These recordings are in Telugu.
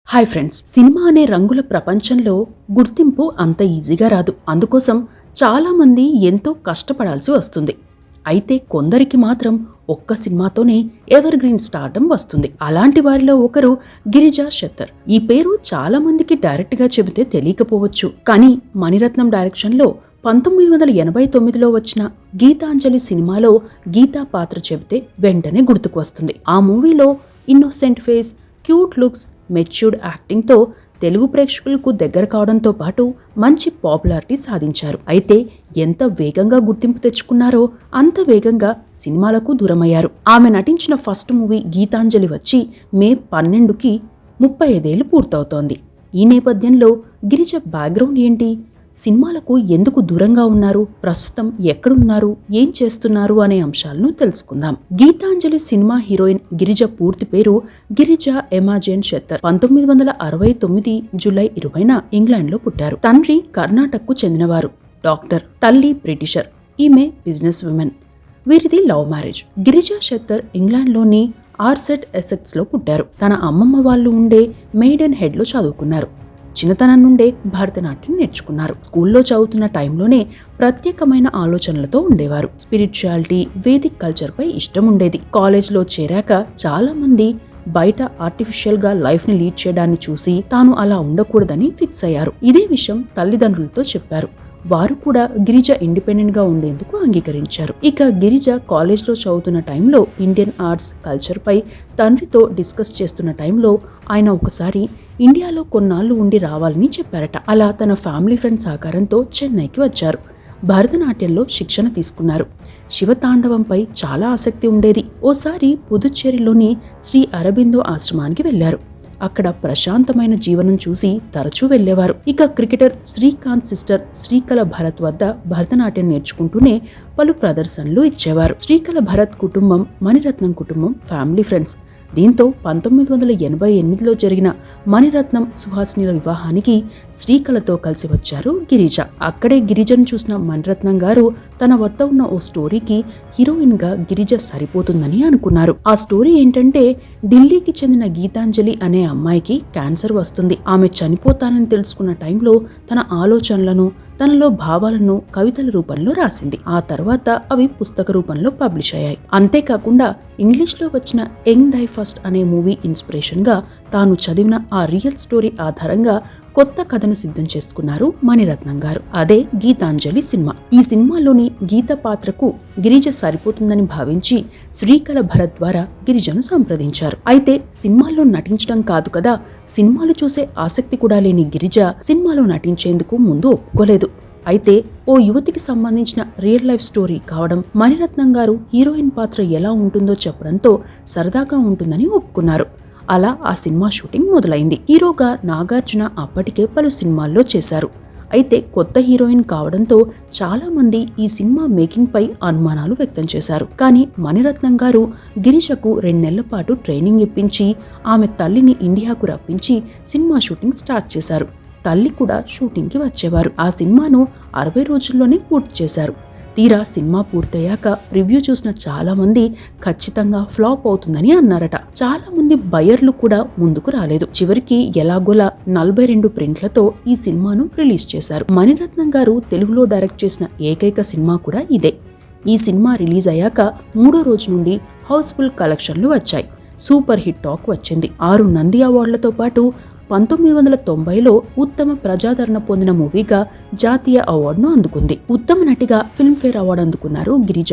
హాయ్ ఫ్రెండ్స్, సినిమా అనే రంగుల ప్రపంచంలో గుర్తింపు అంత ఈజీగా రాదు. అందుకోసం చాలామంది ఎంతో కష్టపడాల్సి వస్తుంది. అయితే కొందరికి మాత్రం ఒక్క సినిమాతోనే ఎవర్ గ్రీన్ స్టార్డమ్ వస్తుంది. అలాంటి వారిలో ఒకరు గిరిజా శెత్తర్. ఈ పేరు చాలా మందికి డైరెక్ట్గా చెబితే తెలియకపోవచ్చు. కానీ మణిరత్నం డైరెక్షన్లో 1989లో వచ్చిన గీతాంజలి సినిమాలో గీతా పాత్ర చెబితే వెంటనే గుర్తుకు వస్తుంది. ఆ మూవీలో innocent face, cute looks, matured యాక్టింగ్తో తెలుగు ప్రేక్షకులకు దగ్గర కావడంతో పాటు మంచి పాపులారిటీ సాధించారు. అయితే ఎంత వేగంగా గుర్తింపు తెచ్చుకున్నారో అంత వేగంగా సినిమాలకు దూరమయ్యారు. ఆమె నటించిన ఫస్ట్ మూవీ గీతాంజలి వచ్చి మే 12కి 35 ఏళ్లు పూర్తవుతోంది. ఈ నేపథ్యంలో గిరిజ బ్యాక్గ్రౌండ్ ఏంటి, సినిమాలకు ఎందుకు దూరంగా ఉన్నారు, ప్రస్తుతం ఎక్కడున్నారు, ఏం చేస్తున్నారు అనే అంశాలను తెలుసుకుందాం. గీతాంజలి సినిమా హీరోయిన్ గిరిజ పూర్తి పేరు గిరిజా ఎమాజేన్ శెత్తర్. 1969 జూలై 20న ఇంగ్లాండ్లో పుట్టారు. తండ్రి కర్ణాటకకు చెందినవారు, డాక్టర్. తల్లి బ్రిటిషర్. ఈమె బిజినెస్ ఉమెన్. వీరిది లవ్ మ్యారేజ్. గిరిజా శెత్తర్ ఇంగ్లాండ్లోని ఆర్సెట్ ఎసెక్స్లో పుట్టారు. తన అమ్మమ్మ వాళ్ళు ఉండే మెయిడెన్ హెడ్లో చదువుకున్నారు. చిన్నతనం నుండే భరతనాట్యం నేర్చుకున్నారు. స్కూల్లో చదువుతున్న టైంలోనే ప్రత్యేకమైన ఆలోచనలతో ఉండేవారు. స్పిరిచువాలిటీ, వేదిక్ కల్చర్పై ఇష్టం ఉండేది. కాలేజ్లో చేరాక చాలా మంది బయట ఆర్టిఫిషియల్గా లైఫ్ని లీడ్ చేయడాన్ని చూసి తాను అలా ఉండకూడదని ఫిక్స్ అయ్యారు. ఇదే విషయం తల్లిదండ్రులతో చెప్పారు. వారు కూడా గిరిజ ఇండిపెండెంట్గా ఉండేందుకు అంగీకరించారు. ఇక గిరిజ కాలేజ్లో చదువుతున్న టైంలో ఇండియన్ ఆర్ట్స్, కల్చర్పై తండ్రితో డిస్కస్ చేస్తున్న టైంలో ఆయన ఒకసారి ఇండియాలో కొన్నాళ్ళు ఉండి రావాలని చెప్పారట. అలా తన ఫ్యామిలీ ఫ్రెండ్ సహకారంతో చెన్నైకి వచ్చారు. భరతనాట్యంలో శిక్షణ తీసుకున్నారు. శివతాండవంపై చాలా ఆసక్తి ఉండేది. ఓసారి పుదుచ్చేరిలోని శ్రీ అరబిందో ఆశ్రమానికి వెళ్లారు. అక్కడ ప్రశాంతమైన జీవనం చూసి తరచూ వెళ్లేవారు. ఇక క్రికెటర్ శ్రీకాంత్ సిస్టర్ శ్రీకళ భరత్ వద్ద భరతనాట్యం నేర్చుకుంటూనే పలు ప్రదర్శనలు ఇచ్చేవారు. శ్రీకళ భరత్ కుటుంబం, మణిరత్నం కుటుంబం ఫ్యామిలీ ఫ్రెండ్స్. దీంతో 1988లో జరిగిన మణిరత్నం సుహాసినిల వివాహానికి శ్రీకళతో కలిసి వచ్చారు గిరిజ. అక్కడే గిరిజను చూసిన మణిరత్నం గారు తన వద్ద ఉన్న ఓ స్టోరీకి హీరోయిన్ గా గిరిజ సరిపోతుందని అనుకున్నారు. ఆ స్టోరీ ఏంటంటే, ఢిల్లీకి చెందిన గీతాంజలి అనే అమ్మాయికి క్యాన్సర్ వస్తుంది. ఆమె చనిపోతానని తెలుసుకున్న టైంలో తన ఆలోచనలను, తనలో భావాలను కవితల రూపంలో రాసింది. ఆ తర్వాత అవి పుస్తక రూపంలో పబ్లిష్ అయ్యాయి. అంతేకాకుండా ఇంగ్లీష్లో వచ్చిన యంగ్ డై ఫస్ట్ అనే మూవీ ఇన్స్పిరేషన్ గా తాను చదివిన ఆ రియల్ స్టోరీ ఆధారంగా కొత్త కథను సిద్ధం చేసుకున్నారు మణిరత్నం గారు. అదే గీతాంజలి సినిమా. ఈ సినిమాలోని గీత పాత్రకు గిరిజ సరిపోతుందని భావించి శ్రీకళ భరత్ ద్వారా గిరిజను సంప్రదించారు. అయితే సినిమాల్లో నటించడం కాదు కదా, సినిమాలు చూసే ఆసక్తి కూడా లేని గిరిజ సినిమాలో నటించేందుకు ముందు ఒప్పుకోలేదు. అయితే ఓ యువతికి సంబంధించిన రియల్ లైఫ్ స్టోరీ కావడం, మణిరత్నం గారు హీరోయిన్ పాత్ర ఎలా ఉంటుందో చెప్పడంతో సరదాగా ఉంటుందని ఒప్పుకున్నారు. అలా ఆ సినిమా షూటింగ్ మొదలైంది. హీరోగా నాగార్జున అప్పటికే పలు సినిమాల్లో చేశారు. అయితే కొత్త హీరోయిన్ కావడంతో చాలా మంది ఈ సినిమా మేకింగ్ పై అనుమానాలు వ్యక్తం చేశారు. కానీ మణిరత్నం గారు గిరిజకు 2 నెలల పాటు ట్రైనింగ్ ఇప్పించి ఆమె తల్లిని ఇండియాకు రప్పించి సినిమా షూటింగ్ స్టార్ట్ చేశారు. తల్లి కూడా షూటింగ్కి వచ్చేవారు. ఆ సినిమాను 60 రోజుల్లోనే పూర్తి చేశారు. తీరా సినిమా పూర్తయ్యాక రివ్యూ చూసిన చాలా మంది ఖచ్చితంగా ఫ్లాప్ అవుతుందని అన్నారట. చాలా మంది బయర్లు కూడా ముందుకు రాలేదు. చివరికి ఎలాగోలా 42 ప్రింట్లతో ఈ సినిమాను రిలీజ్ చేశారు. మణిరత్నం గారు తెలుగులో డైరెక్ట్ చేసిన ఏకైక సినిమా కూడా ఇదే. ఈ సినిమా రిలీజ్ అయ్యాక 3వ రోజు నుండి హౌస్ఫుల్ కలెక్షన్లు వచ్చాయి. సూపర్ హిట్ టాక్ వచ్చింది. 6 నంది అవార్డులతో పాటు 1990లో ఉత్తమ ప్రజాదరణ పొందిన మూవీగా జాతీయ అవార్డును అందుకుంది. ఉత్తమ నటిగా ఫిల్మ్ఫేర్ అవార్డు అందుకున్నారు గిరిజ.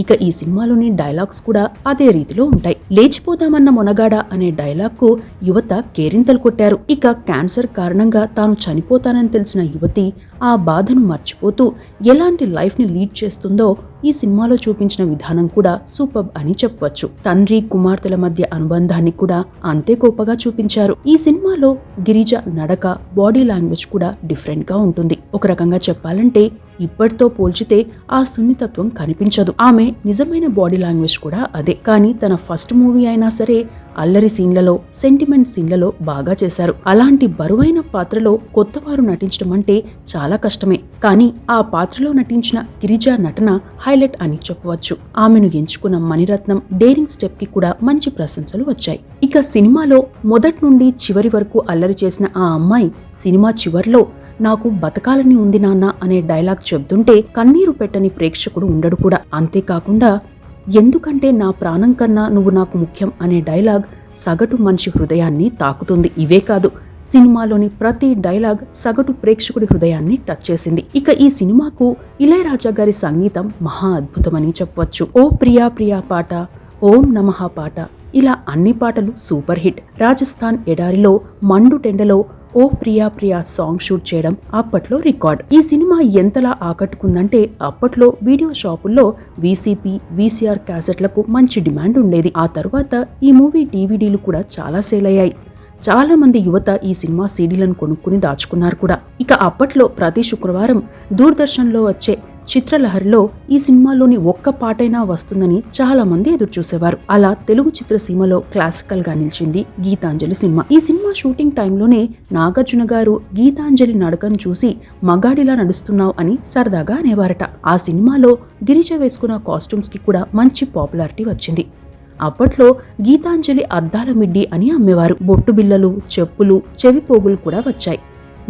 ఇక ఈ సినిమాలోని డైలాగ్స్ కూడా అదే రీతిలో ఉంటాయి. లేచిపోదామన్న మొనగాడ అనే డైలాగ్కు యువత కేరింతలు కొట్టారు. ఇక క్యాన్సర్ కారణంగా తాను చనిపోతానని తెలిసిన యువతి ఆ బాధను మర్చిపోతూ ఎలాంటి లైఫ్ ని లీడ్ చేస్తుందో ఈ సినిమాలో చూపించిన విధానం కూడా సూపర్బ్ అని చెప్పవచ్చు. తండ్రి కుమార్తెల మధ్య అనుబంధాన్ని కూడా అంతే గొప్పగా చూపించారు. ఈ సినిమాలో గిరిజ నడక, బాడీ లాంగ్వేజ్ కూడా డిఫరెంట్ గా ఉంటుంది. ఒక రకంగా చెప్పాలంటే ఇప్పటితో పోల్చితే ఆ సున్నితత్వం కనిపించదు. ఆమె నిజమైన బాడీ లాంగ్వేజ్ కూడా అదే. కానీ తన ఫస్ట్ మూవీ అయినా సరే అల్లరి సీన్లలో, సెంటిమెంట్ సీన్లలో బాగా చేశారు. అలాంటి బరువైన పాత్రలో కొత్తవారు నటించడం అంటే చాలా కష్టమే. కానీ ఆ పాత్రలో నటించిన గిరిజ నటన హైలైట్ అని చెప్పవచ్చు. ఆమెను ఎంచుకున్న మణిరత్నం డేరింగ్ స్టెప్ కి కూడా మంచి ప్రశంసలు వచ్చాయి. ఇక సినిమాలో మొదటి నుండి చివరి వరకు అల్లరి చేసిన ఆ అమ్మాయి సినిమా చివర్లో నాకు బతకాలని ఉంది నాన్న అనే డైలాగ్ చెబుతుంటే కన్నీరు పెట్టని ప్రేక్షకుడు ఉండడు కూడా. అంతేకాకుండా ఎందుకంటే నా ప్రాణం కన్నా నువ్వు నాకు ముఖ్యం అనే డైలాగ్ సగటు మనిషి హృదయాన్ని తాకుతుంది. ఇవే కాదు, సినిమాలోని ప్రతి డైలాగ్ సగటు ప్రేక్షకుడి హృదయాన్ని టచ్ చేసింది. ఇక ఈ సినిమాకు ఇళయరాజా గారి సంగీతం మహా అద్భుతమని చెప్పవచ్చు. ఓ ప్రియా ప్రియా పాట, ఓం నమః పాట, ఇలా అన్ని పాటలు సూపర్ హిట్. రాజస్థాన్ ఎడారిలో మండు టెండలో ఓ ప్రియా ప్రియా సాంగ్ షూట్ చేయడం అప్పట్లో రికార్డ్. ఈ సినిమా ఎంతలా ఆకట్టుకుందంటే అప్పట్లో వీడియో షాపుల్లో వీసీపీ, వీసీఆర్ క్యాసెట్లకు మంచి డిమాండ్ ఉండేది. ఆ తర్వాత ఈ మూవీ డివిడీలు కూడా చాలా సేల్ అయ్యాయి. చాలా మంది యువత ఈ సినిమా సీడీలను కొనుక్కుని దాచుకున్నారు కూడా. ఇక అప్పట్లో ప్రతి శుక్రవారం దూరదర్శన్లో వచ్చే చిత్రలహరిలో ఈ సినిమాలోని ఒక్క పాటైనా వస్తుందని చాలా మంది ఎదురు చూసేవారు. అలా తెలుగు చిత్రసీమలో క్లాసికల్ గా నిలిచింది గీతాంజలి సినిమా. ఈ సినిమా షూటింగ్ టైంలోనే నాగార్జున గారు గీతాంజలి నడకను చూసి మగాడిలా నడుస్తున్నావు అని సరదాగా అనేవారట. ఆ సినిమాలో గిరిజ వేసుకున్న కాస్ట్యూమ్స్ కి కూడా మంచి పాపులారిటీ వచ్చింది. అప్పట్లో గీతాంజలి అద్దాల మిడ్డి అని అమ్మేవారు. బొట్టు బిల్లలు, చెప్పులు, చెవిపోగులు కూడా వచ్చాయి.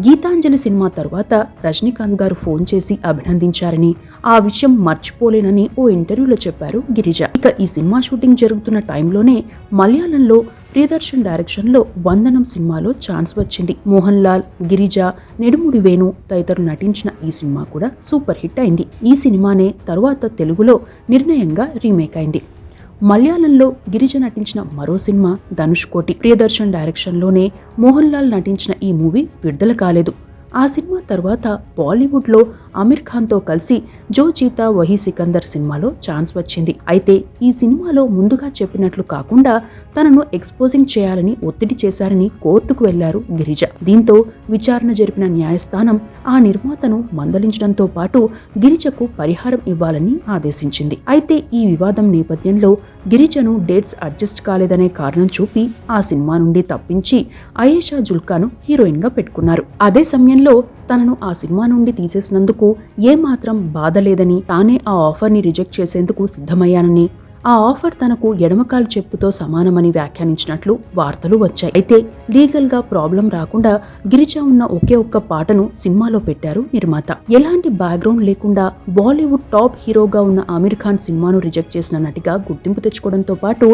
గీతాంజలి సినిమా తర్వాత రజనీకాంత్ గారు ఫోన్ చేసి అభినందించారని, ఆ విషయం మర్చిపోలేనని ఓ ఇంటర్వ్యూలో చెప్పారు గిరిజ. ఇక ఈ సినిమా షూటింగ్ జరుగుతున్న టైంలోనే మలయాళంలో ప్రియదర్శన్ డైరెక్షన్లో వందనం సినిమాలో ఛాన్స్ వచ్చింది. మోహన్ లాల్, గిరిజ, నెడుముడి వేణు తదితరులు నటించిన ఈ సినిమా కూడా సూపర్ హిట్ అయింది. ఈ సినిమానే తరువాత తెలుగులో నిర్ణయంగా రీమేక్ అయింది. మలయాళంలో గిరిజ నటించిన మరో సినిమా ధనుష్ కోటి. ప్రియదర్శన్ డైరెక్షన్లోనే మోహన్ లాల్ నటించిన ఈ మూవీ విడుదల కాలేదు. ఆ సినిమా తర్వాత బాలీవుడ్లో ఆమిర్ ఖాన్తో కలిసి జో జీతా వహీ సికందర్ సినిమాలో ఛాన్స్ వచ్చింది. అయితే ఈ సినిమాలో ముందుగా చెప్పినట్లు కాకుండా తనను ఎక్స్పోజింగ్ చేయాలని ఒత్తిడి చేశారని కోర్టుకు వెళ్లారు గిరిజ. దీంతో విచారణ జరిపిన న్యాయస్థానం ఆ నిర్మాతను మందలించడంతో పాటు గిరిజకు పరిహారం ఇవ్వాలని ఆదేశించింది. అయితే ఈ వివాదం నేపథ్యంలో గిరిజను డేట్స్ అడ్జస్ట్ కాలేదనే కారణం చూపి ఆ సినిమా నుండి తప్పించి అయేషా జుల్కాను హీరోయిన్ గా పెట్టుకున్నారు. అదే సమయంలో తనను ఆ సినిమా నుండి తీసేసినందుకు ఏమాత్రం బాధ లేదని, తానే ఆ ఆఫర్ని రిజెక్ట్ చేసేందుకు సిద్ధమయ్యానని, ఆ ఆఫర్ తనకు ఎడమకాలు చెప్పుతో సమానమని వ్యాఖ్యానించినట్లు వార్తలు వచ్చాయి. అయితే లీగల్ గా ప్రాబ్లం రాకుండా గిరిజ ఉన్న ఒకే ఒక్క పాటను సినిమాలో పెట్టారు నిర్మాత. ఎలాంటి బ్యాక్గ్రౌండ్ లేకుండా బాలీవుడ్ టాప్ హీరోగా ఉన్న ఆమిర్ ఖాన్ సినిమాను రిజెక్ట్ చేసిన నటిగా గుర్తింపు తెచ్చుకోవడంతో పాటు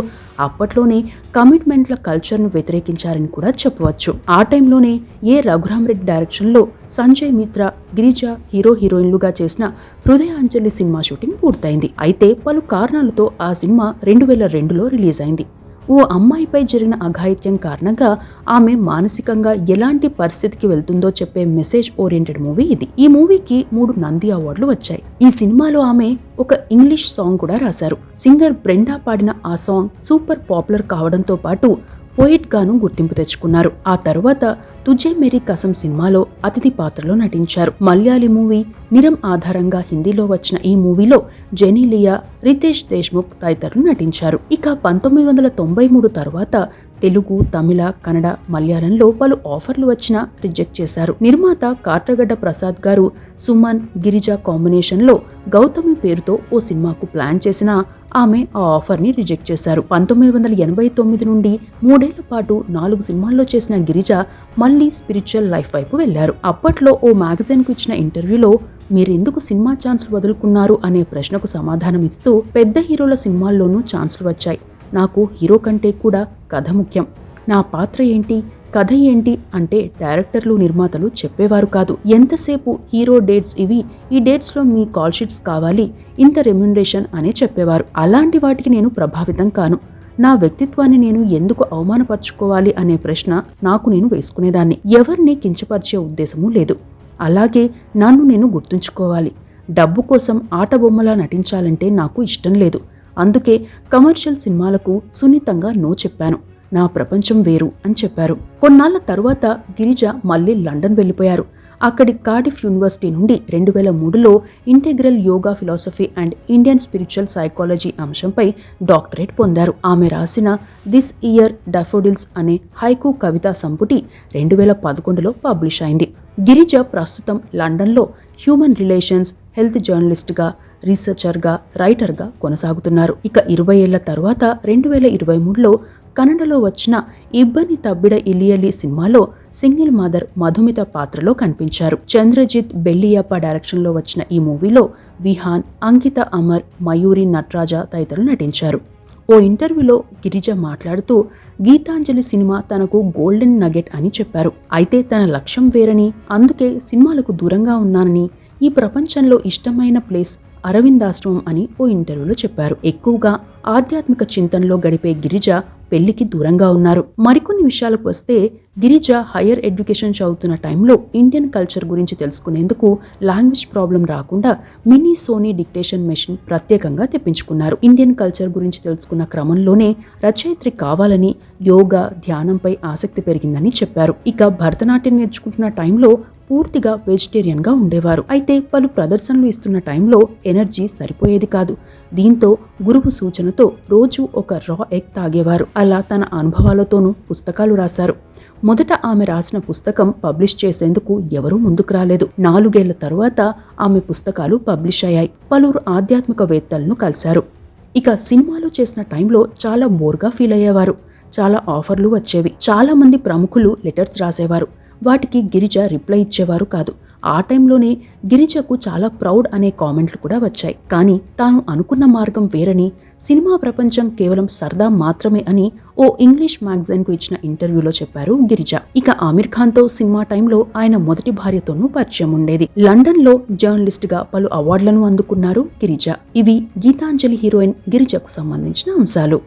అప్పట్లోనే కమిట్మెంట్ల కల్చర్ను వ్యతిరేకించారని కూడా చెప్పవచ్చు. ఆ టైంలోనే ఏ రఘురామ్ రెడ్డి డైరెక్షన్లో సంజయ్ మిత్రా, గిరిజ హీరోయిన్లుగా చేసిన హృదయాంజలి సినిమా షూటింగ్ పూర్తయింది. అయితే పలు కారణాలతో ఆ సినిమా 2002లో రిలీజ్ అయింది. ఓ అమ్మాయిపై జరిగిన అఘాయిత్యం కారణంగా ఆమె మానసికంగా ఎలాంటి పరిస్థితికి వెళ్తుందో చెప్పే మెసేజ్ ఓరియంటెడ్ మూవీ ఇది. ఈ మూవీకి 3 నంది అవార్డులు వచ్చాయి. ఈ సినిమాలో ఆమె ఒక ఇంగ్లీష్ సాంగ్ కూడా రాశారు. సింగర్ బ్రెండా పాడిన ఆ సాంగ్ సూపర్ పాపులర్ కావడంతో పాటు పోయిట్ గాను గుర్తింపు తెచ్చుకున్నారు. ఆ తరువాత తుజే మేరీ కసం సినిమాలో అతిథి పాత్రలో నటించారు. మలయాళీ మూవీ నిరం ఆధారంగా హిందీలో వచ్చిన ఈ మూవీలో జెనీలియా, రితేష్ దేశ్ముఖ్ తదితరులు నటించారు. ఇక 1993 తర్వాత తెలుగు, తమిళ, కన్నడ, మలయాళంలో పలు ఆఫర్లు వచ్చినా రిజెక్ట్ చేశారు. నిర్మాత కాట్రగడ్డ ప్రసాద్ గారు సుమన్, గిరిజ కాంబినేషన్లో గౌతమి పేరుతో ఓ సినిమాకు ప్లాన్ చేసినా ఆమె ఆ ఆఫర్ని రిజెక్ట్ చేశారు. 1989 నుండి 3 ఏళ్ల పాటు 4 సినిమాల్లో చేసిన గిరిజ మళ్లీ స్పిరిచువల్ లైఫ్ వైపు వెళ్లారు. అప్పట్లో ఓ మ్యాగజైన్కు ఇచ్చిన ఇంటర్వ్యూలో మీరెందుకు సినిమా ఛాన్సులు వదులుకున్నారు అనే ప్రశ్నకు సమాధానమిస్తూ పెద్ద హీరోల సినిమాల్లోనూ ఛాన్సులు వచ్చాయి. నాకు హీరో కంటే కూడా కథ ముఖ్యం. నా పాత్ర ఏంటి, కథ ఏంటి అంటే డైరెక్టర్లు, నిర్మాతలు చెప్పేవారు కాదు. ఎంతసేపు హీరో డేట్స్ ఇవి, ఈ డేట్స్లో మీ కాల్ షీట్స్ కావాలి, ఇంత రెమ్యునరేషన్ అనే చెప్పేవారు. అలాంటి వాటికి నేను ప్రభావితం కాను. నా వ్యక్తిత్వాన్ని నేను ఎందుకు అవమానపరుచుకోవాలి అనే ప్రశ్న నాకు నేను వేసుకునేదాన్ని. ఎవరిని కించపరిచే ఉద్దేశమూ లేదు. అలాగే నన్ను నేను గుర్తుంచుకోవాలి. డబ్బు కోసం ఆటబొమ్మలా నటించాలంటే నాకు ఇష్టం లేదు. అందుకే కమర్షియల్ సినిమాలకు సున్నితంగా నో చెప్పాను. నా ప్రపంచం వేరు అని చెప్పారు. కొన్నాళ్ల తర్వాత గిరిజ మళ్లీ లండన్ వెళ్లిపోయారు. అక్కడి కార్డిఫ్ యూనివర్సిటీ నుండి 2003లో integral yoga philosophy and Indian spiritual psychology అంశంపై డాక్టరేట్ పొందారు. ఆమె రాసిన దిస్ ఇయర్ డాఫోడిల్స్ అనే హైకు కవితా సంపుటి 2011లో పబ్లిష్ అయింది. గిరిజ ప్రస్తుతం లండన్లో హ్యూమన్ రిలేషన్స్, హెల్త్ జర్నలిస్ట్గా, రీసెర్చర్గా, రైటర్గా కొనసాగుతున్నారు. ఇక 20 ఏళ్ల తరువాత 2023లో కన్నడలో వచ్చిన ఇబ్బని తబ్బిడ ఇలియలి సినిమాలో సింగిల్ మదర్ మధుమిత పాత్రలో కనిపించారు. చంద్రజిత్ బెల్లియప్ప డైరెక్షన్లో వచ్చిన ఈ మూవీలో విహాన్, అంకిత అమర్, మయూరి నట్రాజ తదితరులు నటించారు. ఓ ఇంటర్వ్యూలో గిరిజ మాట్లాడుతూ గీతాంజలి సినిమా తనకు గోల్డెన్ నగెట్ అని చెప్పారు. అయితే తన లక్ష్యం వేరని, అందుకే సినిమాలకు దూరంగా ఉన్నానని, ఈ ప్రపంచంలో ఇష్టమైన ప్లేస్ అరవిందాశ్రమం అని ఓ ఇంటర్వ్యూలో చెప్పారు. ఎక్కువగా ఆధ్యాత్మిక చింతనలో గడిపే గిరిజ పెళ్లికి దూరంగా ఉన్నారు. మరికొన్ని విషయాలకు వస్తే గిరిజ హయ్యర్ ఎడ్యుకేషన్ చదువుతున్న టైంలో ఇండియన్ కల్చర్ గురించి తెలుసుకునేందుకు లాంగ్వేజ్ ప్రాబ్లం రాకుండా మినీ సోనీ డిక్టేషన్ మెషిన్ ప్రత్యేకంగా తెప్పించుకున్నారు. ఇండియన్ కల్చర్ గురించి తెలుసుకున్న క్రమంలోనే రచయిత్రి కావాలని, యోగా, ధ్యానంపై ఆసక్తి పెరిగిందని చెప్పారు. ఇక భరతనాట్యం నేర్చుకుంటున్న టైంలో పూర్తిగా వెజిటేరియన్గా ఉండేవారు. అయితే పలు ప్రదర్శనలు ఇస్తున్న టైంలో ఎనర్జీ సరిపోయేది కాదు. దీంతో గురువు సూచనతో రోజు ఒక రా ఎగ్ తాగేవారు. అలా తన అనుభవాలతోనూ పుస్తకాలు రాశారు. మొదట ఆమె రాసిన పుస్తకం పబ్లిష్ చేసేందుకు ఎవరూ ముందుకు రాలేదు. 4 ఏళ్ల తరువాత ఆమె పుస్తకాలు పబ్లిష్ అయ్యాయి. పలువురు ఆధ్యాత్మికవేత్తలను కలిశారు. ఇక సినిమాలో చేసిన టైంలో చాలా బోర్గా ఫీల్ అయ్యేవారు. చాలా ఆఫర్లు వచ్చేవి. చాలా మంది ప్రముఖులు లెటర్స్ రాసేవారు. వాటికి గిరిజ రిప్లై ఇచ్చేవారు కాదు. ఆ టైంలోనే గిరిజకు చాలా ప్రౌడ్ అనే కామెంట్లు కూడా వచ్చాయి. కానీ తాను అనుకున్న మార్గం వేరని, సినిమా ప్రపంచం కేవలం సరదా మాత్రమే అని ఓ ఇంగ్లీష్ మ్యాగజైన్కు ఇచ్చిన ఇంటర్వ్యూలో చెప్పారు గిరిజ. ఇక ఆమిర్ ఖాన్తో సినిమా టైంలో ఆయన మొదటి భార్యతోనూ పరిచయం ఉండేది. లండన్లో జర్నలిస్ట్గా పలు అవార్డులను అందుకున్నారు గిరిజ. ఇవి గీతాంజలి హీరోయిన్ గిరిజకు సంబంధించిన అంశాలు.